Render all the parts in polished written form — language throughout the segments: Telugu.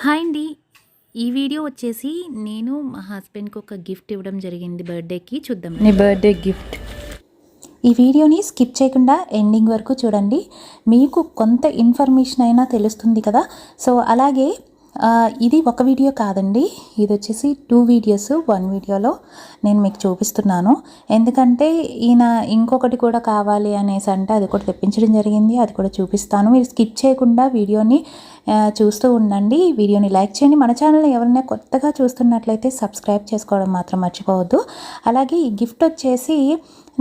హాయ్ అండి. ఈ వీడియో వచ్చేసి నేను మా హస్బెండ్కి ఒక గిఫ్ట్ ఇవ్వడం జరిగింది బర్త్డేకి. చూద్దాం నీ బర్త్డే గిఫ్ట్. ఈ వీడియోని స్కిప్ చేయకుండా ఎండింగ్ వరకు చూడండి, మీకు కొంత ఇన్ఫర్మేషన్ అయినా తెలుస్తుంది కదా. సో అలాగే ఇది ఒక వీడియో కాదండి, ఇది వచ్చేసి 2 వీడియోస్ 1 వీడియోలో నేను మీకు చూపిస్తున్నాను. ఎందుకంటే ఈయన ఇంకొకటి కూడా కావాలి అనేసి అంటే అది కూడా తెప్పించడం జరిగింది, అది కూడా చూపిస్తాను. మీరు స్కిప్ చేయకుండా వీడియోని చూస్తూ ఉండండి. వీడియోని లైక్ చేయండి. మన ఛానల్ని ఎవరైనా కొత్తగా చూస్తున్నట్లయితే సబ్స్క్రైబ్ చేసుకోవడం మాత్రం మర్చిపోవద్దు. అలాగే ఈ గిఫ్ట్ వచ్చేసి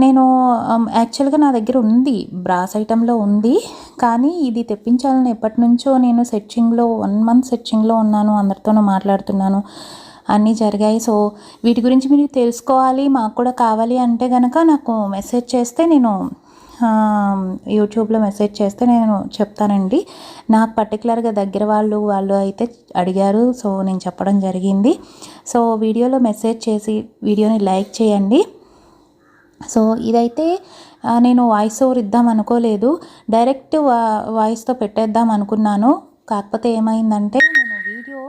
నేను యాక్చువల్గా నా దగ్గర ఉంది, బ్రాస్ ఐటెంలో ఉంది, కానీ ఇది తెప్పించాలని ఎప్పటి నుంచో నేను సెర్చింగ్లో 1 మంత్ సెర్చింగ్లో ఉన్నాను, అందరితోనూ మాట్లాడుతున్నాను, అన్నీ జరిగాయి. సో వీటి గురించి మీరు తెలుసుకోవాలి, మాకు కూడా కావాలి అంటే కనుక నాకు మెసేజ్ చేస్తే నేను యూట్యూబ్లో మెసేజ్ చేస్తే నేను చెప్తానండి. నాకు పర్టికులర్గా దగ్గర వాళ్ళు అయితే అడిగారు, సో నేను చెప్పడం జరిగింది. సో వీడియోలో మెసేజ్ చేసి వీడియోని లైక్ చేయండి. సో ఇదైతే నేను వాయిస్ ఓవర్ ఇద్దాం అనుకోలేదు, డైరెక్ట్ వాయిస్తో పెట్టేద్దాం అనుకున్నాను. కాకపోతే ఏమైందంటే నేను వీడియో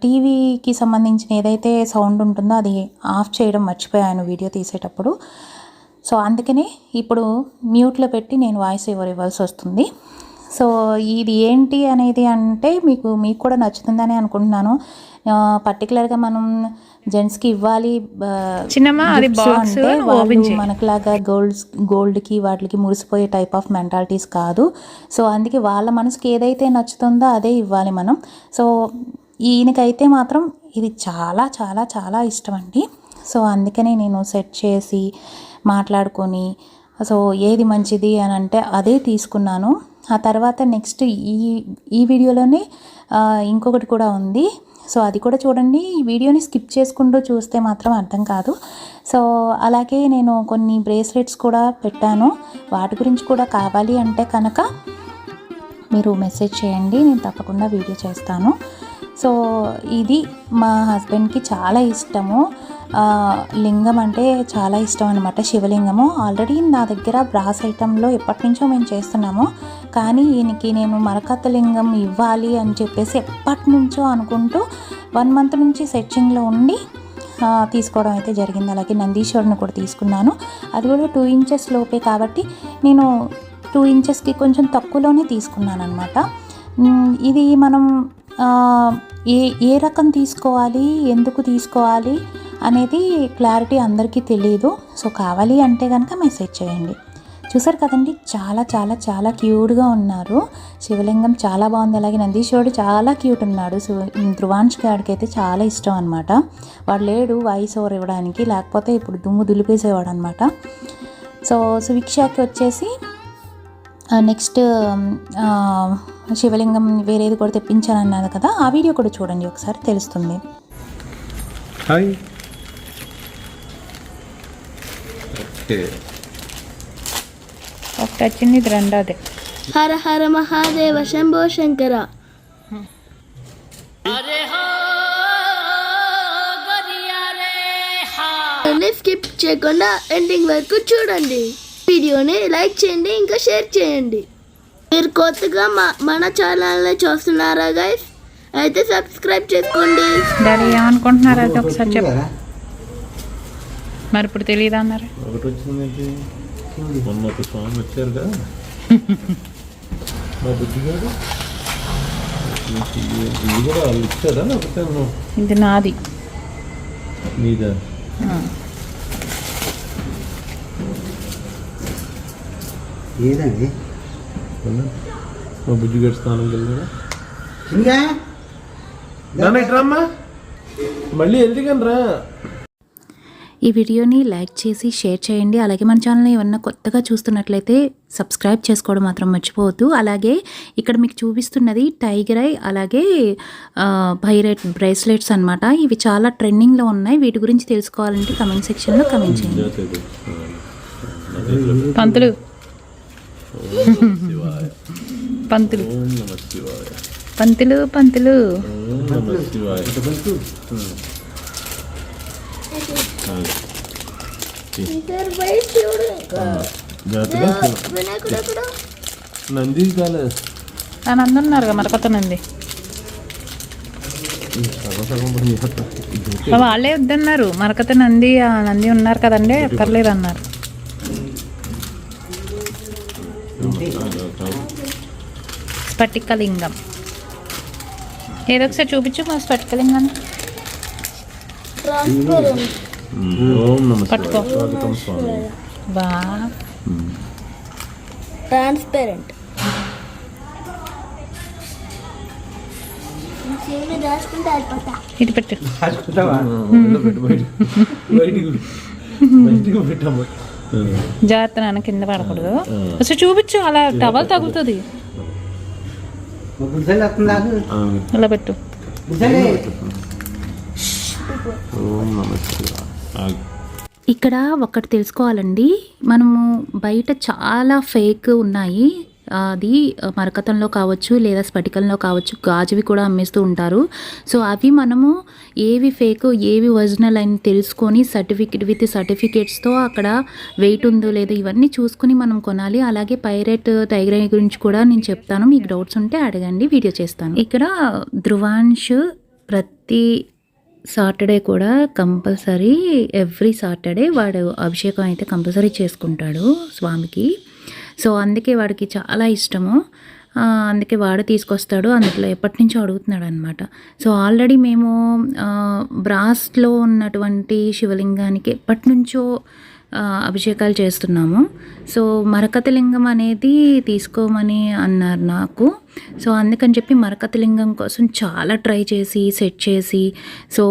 టీవీకి సంబంధించిన ఏదైతే సౌండ్ ఉంటుందో అది ఆఫ్ చేయడం మర్చిపోయాను వీడియో తీసేటప్పుడు. సో అందుకనే ఇప్పుడు మ్యూట్లో పెట్టి నేను వాయిస్ ఓవర్ ఇవ్వాల్సి వస్తుంది. సో ఇది ఏంటి అనేది అంటే మీకు కూడా నచ్చుతుందని అనుకుంటున్నాను. పర్టికులర్గా మనం జెంట్స్కి ఇవ్వాలి అంటే వాళ్ళు మనకులాగా గోల్డ్కి వాటికి మురిసిపోయే టైప్ ఆఫ్ మెంటాలిటీస్ కాదు. సో అందుకే వాళ్ళ మనసుకి ఏదైతే నచ్చుతుందో అదే ఇవ్వాలి మనం. సో ఈయనకైతే మాత్రం ఇది చాలా చాలా చాలా ఇష్టం అండి. సో అందుకనే నేను సెట్ చేసి మాట్లాడుకొని సో ఏది మంచిది అని అంటే అదే తీసుకున్నాను. ఆ తర్వాత నెక్స్ట్ ఈ వీడియోలోనే ఇంకొకటి కూడా ఉంది, సో అది కూడా చూడండి. ఈ వీడియోని స్కిప్ చేసుకుంటూ చూస్తే మాత్రం అర్థం కాదు. సో అలాగే నేను కొన్ని బ్రేస్లెట్స్ కూడా పెట్టాను, వాటి గురించి కూడా కావాలి అంటే కనుక మీరు మెసేజ్ చేయండి, నేను తప్పకుండా వీడియో చేస్తాను. సో ఇది మా హస్బెండ్కి చాలా ఇష్టము, లింగం అంటే చాలా ఇష్టం అనమాట, శివలింగము. ఆల్రెడీ నా దగ్గర బ్రాస్ ఐటెంలో ఎప్పటి నుంచో మేము చేస్తున్నాము, కానీ ఈయనకి నేను మరకత లింగం ఇవ్వాలి అని చెప్పేసి ఎప్పటి నుంచో అనుకుంటూ 1 మంత్ నుంచి సెర్చింగ్లో ఉండి తీసుకోవడం అయితే జరిగింది. అలాగే నందీశ్వరుని కూడా తీసుకున్నాను, అది కూడా 2 ఇంచెస్ లోపే కాబట్టి నేను 2 ఇంచెస్కి కొంచెం తక్కువలోనే తీసుకున్నాను అనమాట. ఇది మనం ఏ రకం తీసుకోవాలి, ఎందుకు తీసుకోవాలి అనేది క్లారిటీ అందరికీ తెలియదు. సో కావాలి అంటే కనుక మెసేజ్ చేయండి. చూసారు కదండి, చాలా చాలా చాలా క్యూట్గా ఉన్నారు. శివలింగం చాలా బాగుంది, అలాగే నందీశ్వరుడు చాలా క్యూట్ ఉన్నాడు. సో ధ్రువాంష్ గాడికి అయితే చాలా ఇష్టం అనమాట. వాడు లేడు వాయిస్ ఓవర్ ఇవ్వడానికి, లేకపోతే ఇప్పుడు దుమ్ము దులిపేసేవాడు అనమాట. సో సువిక్షాకి వచ్చేసి నెక్స్ట్ శివలింగం వేరేది కూడా తెప్పించాను అన్నది కదా, ఆ వీడియో కూడా చూడండి ఒకసారి, తెలుస్తుంది. హాయ్ ఒకటి వచ్చింది, ఇది రెండోది. హర హర మహాదేవ శంభో శంకర. స్కిప్ చేయకుండా ఎండింగ్ వరకు చూడండి, వీడియోని లైక్ చేయండి, ఇంకా షేర్ చేయండి. మీరు కొత్తగా మన ఛానల్ని చూస్తున్నారా గైస్, అయితే సబ్స్క్రైబ్ చేసుకోండి. డాడీ ఏమనుకుంటున్నారు అది ఒకసారి చెప్పు. మరి ఇప్పుడు తెలియదు అన్నారు. ఒకటి వచ్చింది, మొన్న ఒక స్వామి వచ్చారు కదా మా బుద్ధి గారు, ఇది కూడా వాళ్ళు ఇచ్చారా లేకపోతే ఇది నాది మీదా? ఏదండి మా బుజ్జి గారి స్థానంకి వెళ్ళారా? ఇట్రామ్మా, మళ్ళీ వెళ్తాను రా. ఈ వీడియోని లైక్ చేసి షేర్ చేయండి. అలాగే మన ఛానల్ని ఏమన్నా కొత్తగా చూస్తున్నట్లయితే సబ్స్క్రైబ్ చేసుకోవడం మాత్రం మర్చిపోవద్దు. అలాగే ఇక్కడ మీకు చూపిస్తున్నది టైగర్ ఐ అలాగే పైరేట్ బ్రేస్లెట్స్ అనమాట. ఇవి చాలా ట్రెండింగ్లో ఉన్నాయి. వీటి గురించి తెలుసుకోవాలంటే కమెంట్ సెక్షన్లో కమెంట్ చేయండి. పంతులు పంతులు పంతులు పంతులు నంది కాలే నంది ఉన్నారుగా మరకొత్త నంది. సగం పని చేస్తా. వాళ్ళే వద్దన్నారు, మరకత నంది ఆ నంది ఉన్నారు కదండి, అక్కర్లేదు అన్నారు. స్ఫటికలింగం ఏదో ఒకసారి చూపించు మా స్ఫటికలింగాన్ని. ట్రాన్స్పరెంట్. ఓం నమః పట్టుకో. శివాయ. స్వాగతం స్వామి. బా ట్రాన్స్పరెంట్. రాసుకుంటే అయిపోతా. ఇటు పెట్టు. బయటికి పెట్టాము. జాగ్రత్త నాన్న, కింద పడకూడదు. అసలు చూపించు, అలా టవల్ తగులుతుంది. బుద్ధలు వస్తుందా అలా పెట్టు. బుద్ధలే ఓం నమః శివాయ. ఇక్కడ ఒకటి తెలుసుకోవాలండి, మనము బయట చాలా ఫేక్ ఉన్నాయి. అది మరకతంలో కావచ్చు లేదా స్ఫటికంలో కావచ్చు, గాజువి కూడా అమ్మేస్తూ ఉంటారు. సో అవి మనము ఏవి ఫేక్ ఏవి ఒరిజినల్ అని తెలుసుకొని విత్ సర్టిఫికేట్స్తో అక్కడ వెయిట్ ఉందో లేదో ఇవన్నీ చూసుకుని మనం కొనాలి. అలాగే పైరేట్ టైగర్ ఐ గురించి కూడా నేను చెప్తాను, మీకు డౌట్స్ ఉంటే అడగండి, వీడియో చేస్తాను. ఇక్కడ ధ్రువాంశ్ ప్రతి సాటర్డే కూడా కంపల్సరీ, ఎవ్రీ సాటర్డే వాడు అభిషేకం అయితే కంపల్సరీ చేసుకుంటాడు స్వామికి. సో అందుకే వాడికి చాలా ఇష్టము, అందుకే వాడు తీసుకొస్తాడు. అందులో ఎప్పటి నుంచో అడుగుతున్నాడు అనమాట. సో ఆల్రెడీ మేము బ్రాస్లో ఉన్నటువంటి శివలింగానికి ఎప్పటి నుంచో అభిషేకాలు చేస్తున్నాము. సో మరకతలింగం అనేది తీసుకోమని అన్నారు నాకు. సో అందుకని చెప్పి మరకతలింగం కోసం చాలా ట్రై చేసి సెట్ చేసి, సో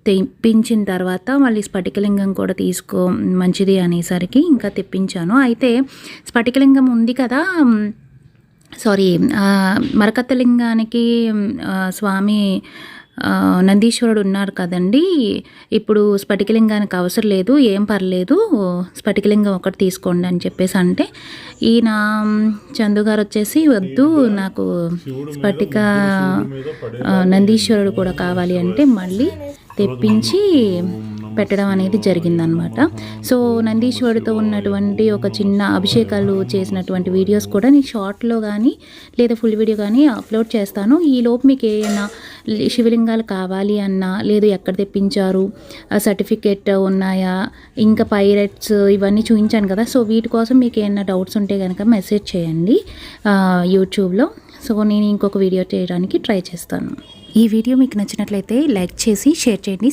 తెప్పించిన తర్వాత మళ్ళీ స్ఫటికలింగం కూడా తీసుకో మంచిది అనేసరికి ఇంకా తెప్పించాను. అయితే స్ఫటికలింగం ఉంది కదా, సారీ మరకతలింగానికి స్వామి నందీశ్వరుడు ఉన్నారు కదండి. ఇప్పుడు స్ఫటికలింగానికి అవసరం లేదు, ఏం పర్లేదు, స్ఫటికలింగం ఒకటి తీసుకోండి అని చెప్పేసి అంటే, ఈయన చందు గారు వచ్చేసి వద్దు నాకు స్ఫటిక నందీశ్వరుడు కూడా కావాలి అంటే మళ్ళీ తెప్పించి పెట్టడం అనేది జరిగిందనమాట. సో నందీశ్వరుడితో ఉన్నటువంటి ఒక చిన్న అభిషేకాలు చేసినటువంటి వీడియోస్ కూడా నేను షార్ట్లో కానీ లేదా ఫుల్ వీడియో కానీ అప్లోడ్ చేస్తాను. ఈలోపు మీకు ఏమైనా శివలింగాలు కావాలి అన్నా, లేదు ఎక్కడ తెప్పించారు, సర్టిఫికేట్ ఉన్నాయా, ఇంకా పైరెట్స్ ఇవన్నీ చూపించాను కదా. సో వీటి కోసం మీకు ఏమైనా డౌట్స్ ఉంటే కనుక మెసేజ్ చేయండి యూట్యూబ్లో. సో నేను ఇంకొక వీడియో చేయడానికి ట్రై చేస్తాను. ఈ వీడియో మీకు నచ్చినట్లయితే లైక్ చేసి షేర్ చేయండి,